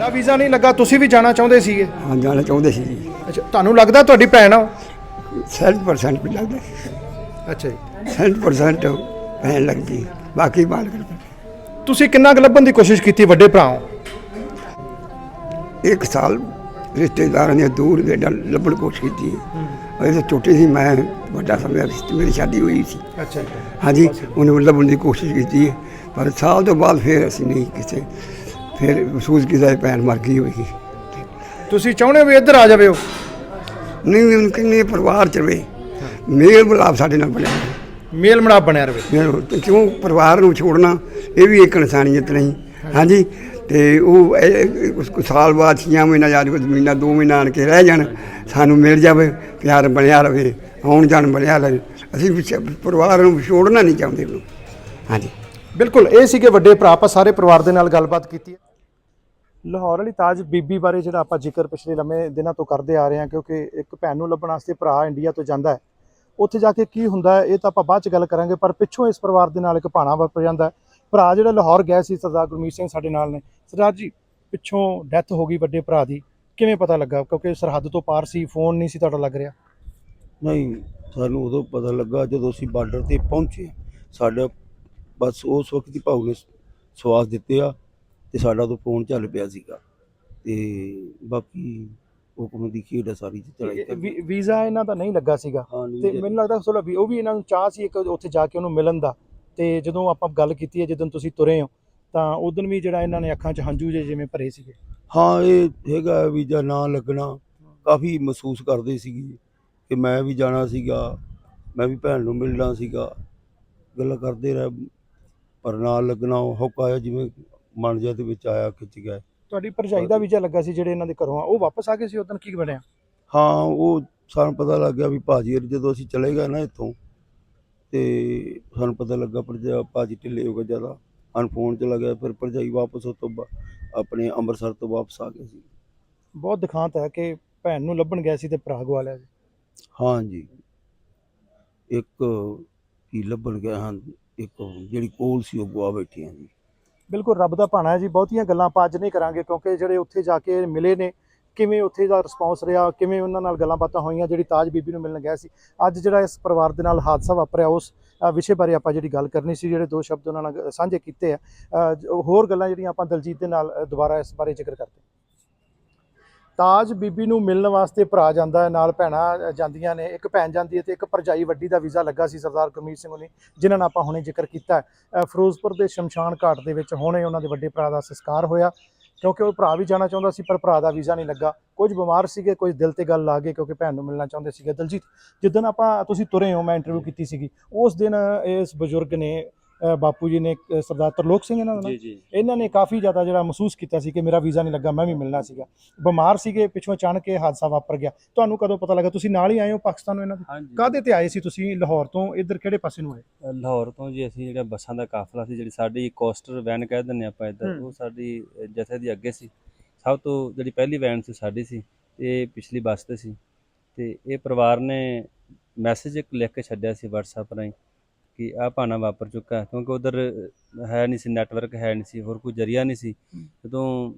ਤੁਹਾਡਾ ਵੀਜ਼ਾ ਨਹੀਂ ਲੱਗਾ, ਤੁਸੀਂ ਵੀ ਜਾਣਾ ਚਾਹੁੰਦੇ ਸੀਗੇ? ਹਾਂ ਜਾਣਾ ਚਾਹੁੰਦੇ ਸੀ ਜੀ। ਅੱਛਾ, ਤੁਹਾਨੂੰ ਲੱਗਦਾ ਤੁਹਾਡੀ ਭੈਣ ਆ ਉਹ? 60% ਵੀ ਲੱਗਦਾ, ਅੱਛਾ ਜੀ। 60% ਭੈਣ ਲੱਗਦੀ, ਬਾਕੀ ਮਾਲਕ ਨੂੰ। ਤੁਸੀਂ ਕਿੰਨਾ ਕੁ ਲੱਭਣ ਦੀ ਕੋਸ਼ਿਸ਼ ਕੀਤੀ ਵੱਡੇ ਭਰਾ ਹੋ? 1 ਸਾਲ ਰਿਸ਼ਤੇਦਾਰਾਂ ਦੀਆਂ ਦੂਰ ਦੇ ਨਾਲ ਲੱਭਣ ਕੋਸ਼ਿਸ਼ ਕੀਤੀ। ਇਹ ਛੋਟੀ ਸੀ, ਮੈਂ ਵੱਡਾ ਸਮਝਿਆ, ਮੇਰੀ ਸ਼ਾਦੀ ਹੋਈ ਸੀ। ਅੱਛਾ ਜੀ। ਹਾਂਜੀ, ਉਹਨੂੰ ਲੱਭਣ ਦੀ ਕੋਸ਼ਿਸ਼ ਕੀਤੀ ਹੈ, ਪਰ ਸਾਲ ਤੋਂ ਬਾਅਦ ਫਿਰ ਅਸੀਂ ਨਹੀਂ ਕਿਸੇ, ਫਿਰ ਮਹਿਸੂਸ ਕੀਤਾ ਭੈਣ ਮਰ ਗਈ ਹੋਈ। ਤੁਸੀਂ ਚਾਹੁੰਦੇ ਹੋ ਵੀ ਇੱਧਰ ਆ ਜਾਵੇ ਉਹ? ਨਹੀਂ, ਉਹਨੂੰ ਕਹਿੰਦੇ ਪਰਿਵਾਰ ਚ ਰਵੇ, ਮੇਲ ਮਿਲਾਪ ਸਾਡੇ ਨਾਲ ਬਣਿਆ ਰਹੇ। ਮੇਲ ਮਿਲਾਪ ਬਣਿਆ ਰਵੇ। ਕਿਉਂ ਪਰਿਵਾਰ ਨੂੰ ਛੋੜਨਾ, ਇਹ ਵੀ ਇੱਕ ਇਨਸਾਨੀਅਤ ਨਹੀਂ। ਹਾਂਜੀ, ਤੇ ਉਹ ਉਸ ਸਾਲ ਬਾਅਦ 6 ਮਹੀਨਾ ਜਾਂ ਮਹੀਨਾ 2 ਮਹੀਨਾ ਆਣ ਕੇ ਰਹਿ ਜਾਣ, ਸਾਨੂੰ ਮਿਲ ਜਾਵੇ, ਪਿਆਰ ਬਣਿਆ ਰਹੇ, ਆਉਣ ਜਾਣ ਬਣਿਆ ਰਹੇ। ਅਸੀਂ ਪਰਿਵਾਰ ਨੂੰ ਛੋੜਨਾ ਨਹੀਂ ਚਾਹੁੰਦੇ ਉਹਨੂੰ। ਹਾਂਜੀ ਬਿਲਕੁਲ, ਇਹ ਸੀਗੇ ਵੱਡੇ ਭਰਾ। ਆਪਾਂ ਸਾਰੇ ਪਰਿਵਾਰ ਦੇ ਨਾਲ ਗੱਲਬਾਤ ਕੀਤੀ ਹੈ। ਲਾਹੌਰ ਵਾਲੀ ਤਾਜ ਬੀਬੀ ਬਾਰੇ ਜਿਹੜਾ ਆਪਾਂ ਜ਼ਿਕਰ ਪਿਛਲੇ ਲੰਮੇ ਦਿਨਾਂ ਤੋਂ ਕਰਦੇ ਆ ਰਹੇ ਹਾਂ, ਕਿਉਂਕਿ ਇੱਕ ਭੈਣ ਨੂੰ ਲੱਭਣ ਵਾਸਤੇ ਭਰਾ ਇੰਡੀਆ ਤੋਂ ਜਾਂਦਾ ਹੈ, ਉੱਥੇ ਜਾ ਕੇ ਕੀ ਹੁੰਦਾ ਹੈ ਇਹ ਤਾਂ ਆਪਾਂ ਬਾਅਦ 'ਚ ਗੱਲ ਕਰਾਂਗੇ। ਪਰ ਪਿੱਛੋਂ ਇਸ ਪਰਿਵਾਰ ਦੇ ਨਾਲ ਇੱਕ ਭਾਣਾ ਵਾਪਰ ਜਾਂਦਾ ਹੈ। ਭਰਾ ਜਿਹੜਾ ਲਾਹੌਰ ਗਿਆ ਸੀ, ਸਰਦਾਰ ਗੁਰਮੀਤ ਸਿੰਘ ਸਾਡੇ ਨਾਲ ਨੇ। ਸਰਦਾਰ ਜੀ, ਪਿੱਛੋਂ ਡੈਥ ਹੋ ਗਈ ਵੱਡੇ ਭਰਾ ਦੀ, ਕਿਵੇਂ ਪਤਾ ਲੱਗਾ? ਕਿਉਂਕਿ ਸਰਹੱਦ ਤੋਂ ਪਾਰ ਸੀ, ਫੋਨ ਨਹੀਂ ਸੀ ਤੁਹਾਡਾ ਲੱਗ ਰਿਹਾ। ਨਹੀਂ, ਸਾਨੂੰ ਉਦੋਂ ਪਤਾ ਲੱਗਾ ਜਦੋਂ ਅਸੀਂ ਬਾਰਡਰ 'ਤੇ ਪਹੁੰਚੇ। ਸਾਡਾ ਬਸ ਉਸ ਵਕਤ ਹੀ ਭਾਊ ਨੇ ਸਵਾਸ ਦਿੱਤੇ ਆ ਅਤੇ ਸਾਡਾ ਉਦੋਂ ਫੋਨ ਚੱਲ ਪਿਆ ਸੀਗਾ, ਅਤੇ ਬਾਕੀ ਹੁਕਮ ਦੀ ਖੇਡ ਆ ਸਾਰੀ ਚਲਾਈ। ਵੀਜ਼ਾ ਇਹਨਾਂ ਦਾ ਨਹੀਂ ਲੱਗਾ ਸੀਗਾ, ਤੇ ਮੈਨੂੰ ਲੱਗਦਾ ਚਲੋ ਵੀ ਉਹ ਵੀ ਇਹਨਾਂ ਨੂੰ ਚਾਹ ਸੀ ਇੱਕ ਉੱਥੇ ਜਾ ਕੇ ਉਹਨੂੰ ਮਿਲਣ ਦਾ। ਤੇ ਜਦੋਂ ਆਪਾਂ ਗੱਲ ਕੀਤੀ ਹੈ, ਜਦੋਂ ਤੁਸੀਂ ਤੁਰੇ ਹੋ, ਤਾਂ ਉਦੋਂ ਵੀ ਜਿਹੜਾ ਇਹਨਾਂ ਨੇ ਅੱਖਾਂ 'ਚ ਹੰਝੂ ਜਿਵੇਂ ਭਰੇ ਸੀਗੇ। ਹਾਂ, ਇਹ ਹੈਗਾ ਵੀਜ਼ਾ ਨਾ ਲੱਗਣਾ, ਕਾਫੀ ਮਹਿਸੂਸ ਕਰਦੇ ਸੀਗੇ ਕਿ ਮੈਂ ਵੀ ਜਾਣਾ ਸੀਗਾ, ਮੈਂ ਵੀ ਭੈਣ ਨੂੰ ਮਿਲਣਾ ਸੀਗਾ, ਗੱਲਾਂ ਕਰਦੇ ਰਹੇ, ਪਰ ਨਾ ਲੱਗਣਾ ਹੋਕਾ ਆਇਆ, ਜਿਵੇਂ ਮਨ ਜਿਹਾ ਦੇ ਵਿੱਚ ਆਇਆ, ਖਿੱਚ ਗਿਆ। ਤੁਹਾਡੀ ਭਰਜਾਈ ਦਾ ਵੀਜ਼ਾ ਲੱਗਾ ਸੀ ਜਿਹੜੇ ਇਹਨਾਂ ਦੇ ਘਰੋਂ ਆ, ਉਹ ਵਾਪਸ ਆ ਗਏ ਸੀ? ਉਦੋਂ ਕੀ ਬਣਿਆ? ਹਾਂ, ਉਹ ਸਾਨੂੰ ਪਤਾ ਲੱਗ ਗਿਆ ਵੀ ਭਾਜੀ ਜਦੋਂ ਅਸੀਂ ਚਲੇ ਗਏ ਨਾ ਇੱਥੋਂ, ਅਤੇ ਸਾਨੂੰ ਪਤਾ ਲੱਗਾ ਭਾਜੀ ਢਿੱਲੇ ਹੋ ਗਏ ਜ਼ਿਆਦਾ, ਸਾਨੂੰ ਫੋਨ ਚਲਾ ਗਿਆ। ਫਿਰ ਭਰਜਾਈ ਵਾਪਸ ਉਹ ਤੋਂ ਆਪਣੇ ਅੰਮ੍ਰਿਤਸਰ ਤੋਂ ਵਾਪਸ ਆ ਗਏ ਸੀ। ਬਹੁਤ ਦਿਖਾਂਤ ਹੈ ਕਿ ਭੈਣ ਨੂੰ ਲੱਭਣ ਗਿਆ ਸੀ ਤੇ ਭਰਾ ਗਵਾ ਲਿਆ ਜੀ। ਹਾਂਜੀ, ਇੱਕ ਹੀ ਲੱਭਣ ਗਿਆ ਹਾਂ, ਇੱਕ ਜਿਹੜੀ ਕੋਲ ਸੀ ਉਹ ਗਵਾ ਬੈਠੀ ਹਾਂ ਜੀ। ਬਿਲਕੁਲ, ਰੱਬ ਦਾ ਭਾਣਾ ਹੈ ਜੀ। ਬਹੁਤੀਆਂ ਗੱਲਾਂ ਆਪਾਂ ਅੱਜ ਨਹੀਂ ਕਰਾਂਗੇ, ਕਿਉਂਕਿ ਜਿਹੜੇ ਉੱਥੇ ਜਾ ਕੇ ਮਿਲੇ ਨੇ, ਕਿਵੇਂ ਉੱਥੇ ਦਾ ਰਿਸਪੌਂਸ ਰਿਹਾ, ਕਿਵੇਂ ਉਹਨਾਂ ਨਾਲ ਗੱਲਾਂ ਬਾਤਾਂ ਹੋਈਆਂ, ਜਿਹੜੀ ਤਾਜ ਬੀਬੀ ਨੂੰ ਮਿਲਣ ਗਿਆ ਸੀ। ਅੱਜ ਜਿਹੜਾ ਇਸ ਪਰਿਵਾਰ ਦੇ ਨਾਲ ਹਾਦਸਾ ਵਾਪਰਿਆ, ਉਸ ਵਿਸ਼ੇ ਬਾਰੇ ਆਪਾਂ ਜਿਹੜੀ ਗੱਲ ਕਰਨੀ ਸੀ, ਜਿਹੜੇ 2 ਸ਼ਬਦ ਉਹਨਾਂ ਨਾਲ ਸਾਂਝੇ ਕੀਤੇ ਆ। ਹੋਰ ਗੱਲਾਂ ਜਿਹੜੀਆਂ ਆਪਾਂ ਦਲਜੀਤ ਦੇ ਨਾਲ ਦੁਬਾਰਾ ਇਸ ਬਾਰੇ ਜ਼ਿਕਰ ਕਰਦੇ। ਤਾਜ ਬੀਬੀ ਨੂੰ ਮਿਲਣ ਵਾਸਤੇ ਭਰਾ ਜਾਂਦਾ ਹੈ, ਨਾਲ ਭੈਣਾਂ ਜਾਂਦੀਆਂ ਨੇ। ਇੱਕ ਭੈਣ ਜਾਂਦੀ ਹੈ ਤੇ ਇੱਕ ਭਰਜਾਈ ਵੱਡੀ ਦਾ ਵੀਜ਼ਾ ਲੱਗਾ ਸੀ, ਸਰਦਾਰ ਗੁਰਮੀਤ ਸਿੰਘ ਹੋਣੀ, ਜਿਨ੍ਹਾਂ ਨਾਲ ਆਪਾਂ ਹੁਣੇ ਜ਼ਿਕਰ ਕੀਤਾ ਹੈ। ਫਿਰੋਜ਼ਪੁਰ ਦੇ ਸ਼ਮਸ਼ਾਨ ਘਾਟ ਦੇ ਵਿੱਚ ਹੁਣੇ ਉਹਨਾਂ ਦੇ ਵੱਡੇ ਭਰਾ ਦਾ ਸੰਸਕਾਰ ਹੋਇਆ, ਕਿਉਂਕਿ ਉਹ ਭਰਾ ਵੀ ਜਾਣਾ ਚਾਹੁੰਦਾ ਸੀ, ਪਰ ਭਰਾ ਦਾ ਵੀਜ਼ਾ ਨਹੀਂ ਲੱਗਾ। ਕੁਝ ਬਿਮਾਰ ਸੀਗੇ, ਕੁਝ ਦਿਲ ਤੇ ਗੱਲ ਲਾ ਗਏ, ਕਿਉਂਕਿ ਭੈਣ ਨੂੰ ਮਿਲਣਾ ਚਾਹੁੰਦੇ ਸੀਗੇ। ਦਲਜੀਤ, ਜਿੱਦਣ ਤੁਸੀਂ ਤੁਰੇ ਹੋ, ਮੈਂ ਇੰਟਰਵਿਊ ਕੀਤੀ ਸੀਗੀ, ਉਸ ਦਿਨ ਇਸ ਬਜ਼ੁਰਗ ਨੇ, ਬਾਪੂ ਜੀ ਨੇ, ਸਰਦਾਰ ਤਰਲੋਕ ਸਿੰਘ ਇਹਨਾਂ ਦਾ, ਇਹਨਾਂ ਨੇ ਕਾਫੀ ਜ਼ਿਆਦਾ ਜਿਹੜਾ ਮਹਿਸੂਸ ਕੀਤਾ ਸੀ ਕਿ ਮੇਰਾ ਵੀਜ਼ਾ ਨਹੀਂ ਲੱਗਾ, ਮੈਂ ਵੀ ਮਿਲਣਾ ਸੀਗਾ। ਬਿਮਾਰ ਸੀਗੇ, ਪਿੱਛੋਂ ਅਚਾਨਕ ਇਹ ਹਾਦਸਾ ਵਾਪਰ ਗਿਆ। ਤੁਹਾਨੂੰ ਕਦੋਂ ਪਤਾ ਲੱਗਾ? ਤੁਸੀਂ ਨਾਲ ਹੀ ਆਏ ਹੋ ਪਾਕਿਸਤਾਨ ਨੂੰ ਇਹਨਾਂ ਦੇ? ਕਾਹਦੇ ਤੇ ਆਏ ਸੀ ਤੁਸੀਂ ਲਾਹੌਰ ਤੋਂ? ਇੱਧਰ ਕਿਹੜੇ ਪਾਸੇ ਨੂੰ ਆਏ? ਲਾਹੌਰ ਤੋਂ ਜੀ ਅਸੀਂ ਜਿਹੜਾ ਬੱਸਾਂ ਦਾ ਕਾਫਲਾ ਸੀ, ਜਿਹੜੀ ਸਾਡੀ ਕੋਸਟਰ ਵੈਨ ਕਹਿ ਦਿੰਦੇ ਆਪਾਂ ਇੱਧਰ, ਉਹ ਸਾਡੀ ਜਥੇ ਦੀ ਅੱਗੇ ਸੀ। ਸਭ ਤੋਂ ਜਿਹੜੀ ਪਹਿਲੀ ਵੈਨ ਸੀ ਸਾਡੀ ਸੀ, ਇਹ ਪਿਛਲੀ ਬੱਸ 'ਤੇ ਸੀ। ਅਤੇ ਇਹ ਪਰਿਵਾਰ ਨੇ ਮੈਸੇਜ ਇੱਕ ਲਿਖ ਕੇ ਛੱਡਿਆ ਸੀ WhatsApp ਰਾਹੀਂ ਕਿ ਆਹ ਭਾਣਾ ਵਾਪਰ ਚੁੱਕਾ, ਕਿਉਂਕਿ ਉੱਧਰ ਹੈ ਨਹੀਂ ਸੀ, ਨੈਟਵਰਕ ਹੈ ਨਹੀਂ ਸੀ, ਹੋਰ ਕੋਈ ਜ਼ਰੀਆ ਨਹੀਂ ਸੀ। ਜਦੋਂ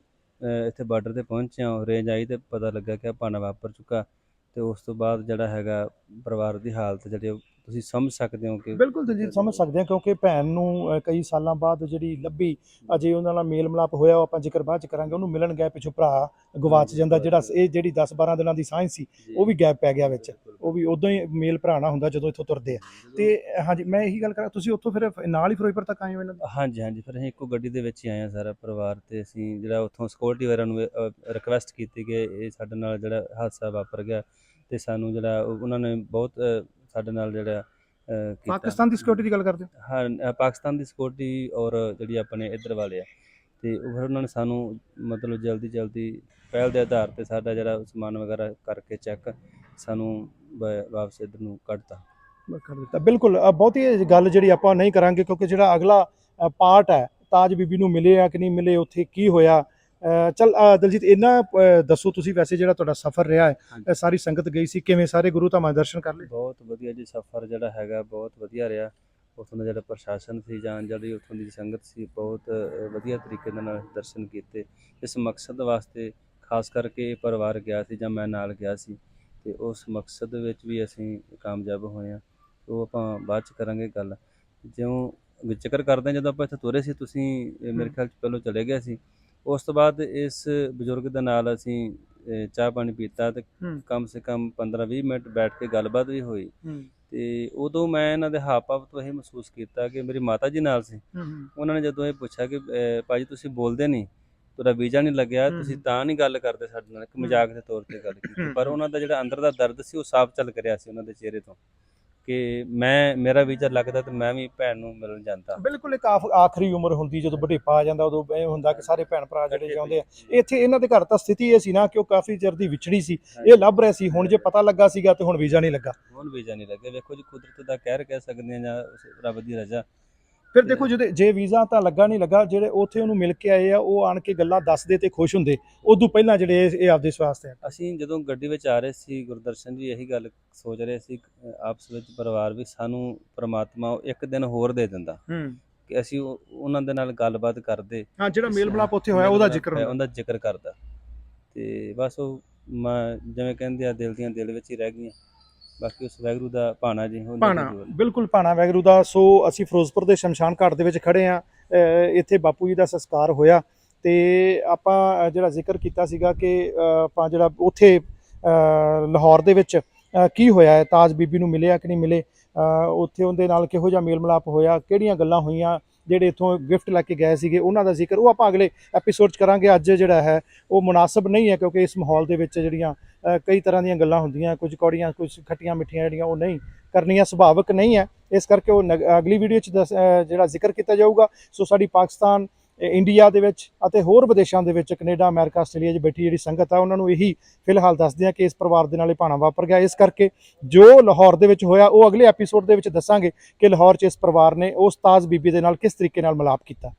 ਇੱਥੇ ਬਾਰਡਰ 'ਤੇ ਪਹੁੰਚਿਆ, ਰੇਂਜ ਆਈ ਅਤੇ ਪਤਾ ਲੱਗਾ ਕਿ ਆਹ ਭਾਣਾ ਵਾਪਰ ਚੁੱਕਾ। ਅਤੇ ਉਸ ਤੋਂ ਬਾਅਦ ਜਿਹੜਾ ਹੈਗਾ ਪਰਿਵਾਰ ਦੀ ਹਾਲਤ ਜਿਹੜੀ ਤੁਸੀਂ ਸਮਝ ਸਕਦੇ ਹੋ ਕਿ ਬਿਲਕੁਲ ਦਲਜੀਤ, ਸਮਝ ਸਕਦੇ ਹਾਂ, ਕਿਉਂਕਿ ਭੈਣ ਨੂੰ ਕਈ ਸਾਲਾਂ ਬਾਅਦ ਜਿਹੜੀ ਲੱਭੀ, ਅਜੇ ਉਹਨਾਂ ਨਾਲ ਮੇਲ ਮਿਲਾਪ ਹੋਇਆ, ਉਹ ਆਪਾਂ ਜ਼ਿਕਰ ਬਾਅਦ 'ਚ ਕਰਾਂਗੇ। ਉਹਨੂੰ ਮਿਲਣ ਗਏ, ਪਿੱਛੋਂ ਭਰਾ ਗਵਾਚ ਜਾਂਦਾ, ਜਿਹੜਾ ਇਹ ਜਿਹੜੀ 10-12 ਦਿਨਾਂ ਦੀ ਸਾਂਝ ਸੀ, ਉਹ ਵੀ ਗੈਪ ਪੈ ਗਿਆ ਵਿੱਚ। ਉਹ ਵੀ ਉਦੋਂ ਹੀ ਮੇਲ ਭਰਾਣਾ ਹੁੰਦਾ ਜਦੋਂ ਇੱਥੋਂ ਤੁਰਦੇ ਆ। ਅਤੇ ਹਾਂਜੀ, ਮੈਂ ਇਹੀ ਗੱਲ ਕਰਾਂ, ਤੁਸੀਂ ਉੱਥੋਂ ਫਿਰ ਨਾਲ ਹੀ ਫਿਰੋਜ਼ਪੁਰ ਤੱਕ ਆਏ ਹੋ ਇਹਨਾਂ ਦੇ? ਹਾਂਜੀ, ਫਿਰ ਅਸੀਂ ਇੱਕੋ ਗੱਡੀ ਦੇ ਵਿੱਚ ਹੀ ਆਏ ਹਾਂ ਸਾਰਾ ਪਰਿਵਾਰ। ਅਤੇ ਅਸੀਂ ਜਿਹੜਾ ਉੱਥੋਂ ਸਿਕਿਉਰਟੀ ਵਾਲਿਆਂ ਨੂੰ ਰਿਕੁਐਸਟ ਕੀਤੀ ਕਿ ਇਹ ਸਾਡੇ ਨਾਲ ਜਿਹੜਾ ਹਾਦਸਾ ਵਾਪਰ ਗਿਆ, ਅਤੇ ਸਾਨੂੰ ਜਿਹੜਾ ਉਹਨਾਂ ਨੇ ਬਹੁਤ ਸਾਡੇ ਨਾਲ ਜਿਹੜਾ ਪਾਕਿਸਤਾਨ ਦੀ ਸਿਕਿਉਰਿਟੀ ਦੀ ਗੱਲ ਕਰਦੇ ਹੋ? ਹਾਂ, ਪਾਕਿਸਤਾਨ ਦੀ ਸਿਕਿਉਰਿਟੀ ਔਰ ਜਿਹੜੀ ਆਪਣੇ ਇੱਧਰ ਵਾਲੇ ਆ, ਅਤੇ ਉਹ ਫਿਰ ਉਹਨਾਂ ਨੇ ਸਾਨੂੰ ਮਤਲਬ ਜਲਦੀ ਪਹਿਲ ਦੇ ਆਧਾਰ 'ਤੇ ਸਾਡਾ ਜਿਹੜਾ ਸਮਾਨ ਵਗੈਰਾ ਕਰਕੇ ਚੈੱਕ, ਸਾਨੂੰ ਵਾਪਸ ਇੱਧਰ ਨੂੰ ਕੱਢਤਾ। ਕਰ ਦਿੱਤਾ। ਬਿਲਕੁਲ, ਬਹੁਤੀ ਗੱਲ ਜਿਹੜੀ ਆਪਾਂ ਨਹੀਂ ਕਰਾਂਗੇ, ਕਿਉਂਕਿ ਜਿਹੜਾ ਅਗਲਾ ਪਾਰਟ ਹੈ, ਤਾਜ ਬੀਬੀ ਨੂੰ ਮਿਲੇ ਆ ਕਿ ਨਹੀਂ ਮਿਲੇ, ਉੱਥੇ ਕੀ ਹੋਇਆ। ਚੱਲ ਦਲਜੀਤ, ਇੰਨਾ ਦੱਸੋ ਤੁਸੀਂ, ਵੈਸੇ ਜਿਹੜਾ ਤੁਹਾਡਾ ਸਫ਼ਰ ਰਿਹਾ ਹੈ, ਸਾਰੀ ਸੰਗਤ ਗਈ ਸੀ, ਕਿਵੇਂ ਸਾਰੇ ਗੁਰੂ ਧਾਮਾਂ ਦੇ ਦਰਸ਼ਨ ਕਰ ਲਏ? ਬਹੁਤ ਵਧੀਆ ਜੀ, ਸਫ਼ਰ ਜਿਹੜਾ ਹੈਗਾ ਬਹੁਤ ਵਧੀਆ ਰਿਹਾ। ਉੱਥੋਂ ਦਾ ਜਿਹੜਾ ਪ੍ਰਸ਼ਾਸਨ ਸੀ ਜਾਂ ਜਿਹੜੀ ਉੱਥੋਂ ਦੀ ਸੰਗਤ ਸੀ, ਬਹੁਤ ਵਧੀਆ ਤਰੀਕੇ ਦੇ ਨਾਲ ਦਰਸ਼ਨ ਕੀਤੇ। ਇਸ ਮਕਸਦ ਵਾਸਤੇ ਖਾਸ ਕਰਕੇ ਇਹ ਪਰਿਵਾਰ ਗਿਆ ਸੀ ਜਾਂ ਮੈਂ ਨਾਲ ਗਿਆ ਸੀ, ਤੇ ਉਸ ਮਕਸਦ ਵਿੱਚ ਵੀ ਅਸੀਂ ਕਾਮਯਾਬ ਹੋਏ ਹਾਂ। ਉਹ ਆਪਾਂ ਬਾਅਦ 'ਚ ਕਰਾਂਗੇ ਗੱਲ। ਜਿਉਂ ਜ਼ਿਕਰ ਕਰਦੇ ਹਾਂ, ਜਦੋਂ ਆਪਾਂ ਇੱਥੇ ਤੁਰੇ ਸੀ, ਤੁਸੀਂ ਮੇਰੇ ਖਿਆਲ 'ਚ ਪਹਿਲੋਂ ਚਲੇ ਗਏ ਸੀ। ਉਸ ਤੋਂ ਬਾਅਦ ਇਸ ਬਜ਼ੁਰਗ ਦੇ ਨਾਲ ਅਸੀਂ ਚਾਹ ਪਾਣੀ ਪੀਤਾ ਤੇ ਕਮ ਸੇ ਕਮ 15-20 ਮਿੰਟ ਬੈਠ ਕੇ ਗੱਲਬਾਤ ਵੀ ਹੋਈ। ਤੇ ਉਦੋਂ ਮੈਂ ਇਹਨਾਂ ਦੇ ਹਾਵ ਭਾਵ ਤੋਂ ਇਹ ਮਹਿਸੂਸ ਕੀਤਾ ਕਿ ਮੇਰੀ ਮਾਤਾ ਜੀ ਨਾਲ ਸੀ। ਉਹਨਾਂ ਨੇ ਜਦੋਂ ਇਹ ਪੁੱਛਿਆ ਕਿ ਭਾਜੀ ਤੁਸੀਂ ਬੋਲਦੇ ਨਹੀਂ, ਤੁਹਾਡਾ ਵੀਜ਼ਾ ਨਹੀਂ ਲੱਗਿਆ, ਤੁਸੀਂ ਤਾਂ ਨਹੀਂ ਗੱਲ ਕਰਦੇ ਸਾਡੇ ਨਾਲ, ਇੱਕ ਮਜ਼ਾਕ ਦੇ ਤੌਰ ਤੇ ਗੱਲ ਕੀਤੀ। ਪਰ ਉਹਨਾਂ ਦਾ ਜਿਹੜਾ ਅੰਦਰ ਦਾ ਦਰਦ ਸੀ ਉਹ ਸਾਫ਼ ਝਲਕ ਰਿਹਾ ਸੀ ਉਹਨਾਂ ਦੇ ਚਿਹਰੇ ਤੋਂ ਕਿ ਮੇਰਾ ਵੀਜ਼ਾ ਲੱਗਦਾ ਤੇ ਮੈਂ ਵੀ ਭੈਣ ਨੂੰ ਮਿਲਣ ਜਾਂਦਾ। ਬਿਲਕੁਲ ਇੱਕ ਆਖਰੀ ਉਮਰ ਹੁੰਦੀ ਜਦੋਂ ਬੁਢੇਪਾ ਆ ਜਾਂਦਾ, ਉਦੋਂ ਇਹ ਹੁੰਦਾ ਕਿ ਸਾਰੇ ਭੈਣ ਭਰਾ ਜਿਹੜੇ ਚਾਹੁੰਦੇ ਆ। ਇੱਥੇ ਇਹਨਾਂ ਦੇ ਘਰ ਤਾਂ ਸਥਿਤੀ ਇਹ ਸੀ ਨਾ ਕਿ ਉਹ ਕਾਫੀ ਚਿਰ ਦੀ ਵਿਛੜੀ ਸੀ, ਇਹ ਲੱਭ ਰਹੇ ਸੀ। ਹੁਣ ਜੇ ਪਤਾ ਲੱਗਾ ਸੀਗਾ ਤੇ ਹੁਣ ਵੀਜ਼ਾ ਨਹੀਂ ਲੱਗਾ। ਹੁਣ ਵੀਜ਼ਾ ਨਹੀਂ ਲੱਗਿਆ। ਵੇਖੋ ਜੀ, ਕੁਦਰਤ ਦਾ ਕਹਿਰ ਕਹਿ ਸਕਦੇ ਹਾਂ ਜਾਂ ਰੱਬ ਦੀ ਰਜ਼ਾ। ਫਿਰ ਦੇਖੋ ਜੇ ਵੀਜ਼ਾ ਤਾਂ ਲੱਗਾ ਨਹੀਂ ਲੱਗਾ, ਜਿਹੜੇ ਉੱਥੇ ਉਹਨੂੰ ਮਿਲ ਕੇ ਆਏ ਆ ਉਹ ਆਣ ਕੇ ਗੱਲਾਂ ਦੱਸਦੇ ਤੇ ਖੁਸ਼ ਹੁੰਦੇ। ਉਦੋਂ ਪਹਿਲਾਂ ਜਿਹੜੇ ਇਹ ਆਪਦੇ ਸਵਾਸਤੇ ਅਸੀਂ ਜਦੋਂ ਗੱਡੀ ਵਿੱਚ ਆ ਰਹੇ ਸੀ, ਗੁਰਦਰਸ਼ਨ ਜੀ ਇਹੀ ਗੱਲ ਸੋਚ ਰਹੇ ਸੀ ਆਪਸ ਵਿੱਚ ਪਰਿਵਾਰ ਵੀ, ਸਾਨੂੰ ਪ੍ਰਮਾਤਮਾ ਇੱਕ ਦਿਨ ਹੋਰ ਦੇ ਦਿੰਦਾ ਕਿ ਅਸੀਂ ਉਹਨਾਂ ਦੇ ਨਾਲ ਗੱਲਬਾਤ ਕਰਦੇ। ਹਾਂ, ਜਿਹੜਾ ਮੇਲ ਮਿਲਾਪ ਉੱਥੇ ਹੋਇਆ ਉਹਦਾ ਜ਼ਿਕਰ ਕਰਦਾ। ਤੇ ਬਸ ਉਹ ਜਿਵੇਂ ਕਹਿੰਦੇ ਆ, ਦਿਲ ਦੀਆਂ ਦਿਲ ਵਿੱਚ ਹੀ ਰਹਿ ਗਈਆਂ। ਬਾਕੀ ਉਸ ਵਾਹਿਗੁਰੂ ਦਾ ਭਾਣਾ ਜੀ, ਭਾਣਾ, ਬਿਲਕੁਲ ਭਾਣਾ ਵਾਹਿਗੁਰੂ ਦਾ। ਸੋ ਅਸੀਂ ਫਿਰੋਜ਼ਪੁਰ ਦੇ ਸ਼ਮਸ਼ਾਨ ਘਾਟ ਦੇ ਵਿੱਚ ਖੜੇ ਆ। ਇੱਥੇ ਬਾਪੂ ਜੀ ਦਾ ਸੰਸਕਾਰ ਹੋਇਆ ਤੇ ਆਪਾਂ ਜਿਹੜਾ ਜ਼ਿਕਰ ਕੀਤਾ ਸੀਗਾ ਕਿ ਆਪਾਂ ਜਿਹੜਾ ਉੱਥੇ ਲਾਹੌਰ ਦੇ ਵਿੱਚ ਕੀ ਹੋਇਆ ਹੈ, ਤਾਜ ਬੀਬੀ ਨੂੰ ਮਿਲਿਆ ਕਿ ਨਹੀਂ ਮਿਲੇ, ਉੱਥੇ ਉਹਦੇ ਨਾਲ ਕਿਹੋ ਜਿਹਾ ਮੇਲ ਮਿਲਾਪ ਹੋਇਆ, ਕਿਹੜੀਆਂ ਗੱਲਾਂ ਹੋਈਆਂ, ਜਿਹੜੇ ਇੱਥੋਂ ਗਿਫਟ ਲੈ ਕੇ ਗਏ ਸੀਗੇ ਉਹਨਾਂ ਦਾ ਜ਼ਿਕਰ ਉਹ ਆਪਾਂ ਅਗਲੇ ਐਪੀਸੋਡ 'ਚ ਕਰਾਂਗੇ। ਅੱਜ ਜਿਹੜਾ ਹੈ ਉਹ ਮੁਨਾਸਬ ਨਹੀਂ ਹੈ, ਕਿਉਂਕਿ ਇਸ ਮਾਹੌਲ ਦੇ ਵਿੱਚ ਜਿਹੜੀਆਂ ਕਈ ਤਰ੍ਹਾਂ ਦੀਆਂ ਗੱਲਾਂ ਹੁੰਦੀਆਂ, ਕੁਝ ਕੌੜੀਆਂ ਕੁਝ ਖੱਟੀਆਂ ਮਿੱਠੀਆਂ, ਜਿਹੜੀਆਂ ਉਹ ਨਹੀਂ ਕਰਨੀਆਂ ਸੁਭਾਵਿਕ ਨਹੀਂ ਹੈ। ਇਸ ਕਰਕੇ ਉਹ ਅਗਲੀ ਵੀਡੀਓ 'ਚ ਜਿਹੜਾ ਜ਼ਿਕਰ ਕੀਤਾ ਜਾਊਗਾ। ਸੋ ਸਾਡੀ ਪਾਕਿਸਤਾਨ, ਇੰਡੀਆ ਦੇ ਵਿੱਚ ਅਤੇ ਹੋਰ ਵਿਦੇਸ਼ਾਂ ਦੇ ਵਿੱਚ, ਕੈਨੇਡਾ, ਅਮਰੀਕਾ, ਆਸਟ੍ਰੇਲੀਆ 'ਚ ਬੈਠੀ ਜਿਹੜੀ ਸੰਗਤ ਆ, ਉਹਨਾਂ ਨੂੰ ਇਹੀ ਫਿਲਹਾਲ ਦੱਸਦੇ ਆ ਕਿ ਇਸ ਪਰਿਵਾਰ ਦੇ ਨਾਲ ਇਹ ਭਾਣਾ ਵਾਪਰ ਗਿਆ। ਇਸ ਕਰਕੇ ਜੋ ਲਾਹੌਰ ਦੇ ਵਿੱਚ ਹੋਇਆ ਉਹ ਅਗਲੇ ਐਪੀਸੋਡ ਦੇ ਵਿੱਚ ਦੱਸਾਂਗੇ ਕਿ ਲਾਹੌਰ 'ਚ ਇਸ ਪਰਿਵਾਰ ਨੇ ਉਸ ਤਾਜ ਬੀਬੀ ਦੇ ਨਾਲ ਕਿਸ ਤਰੀਕੇ ਨਾਲ ਮਿਲਾਪ ਕੀਤਾ।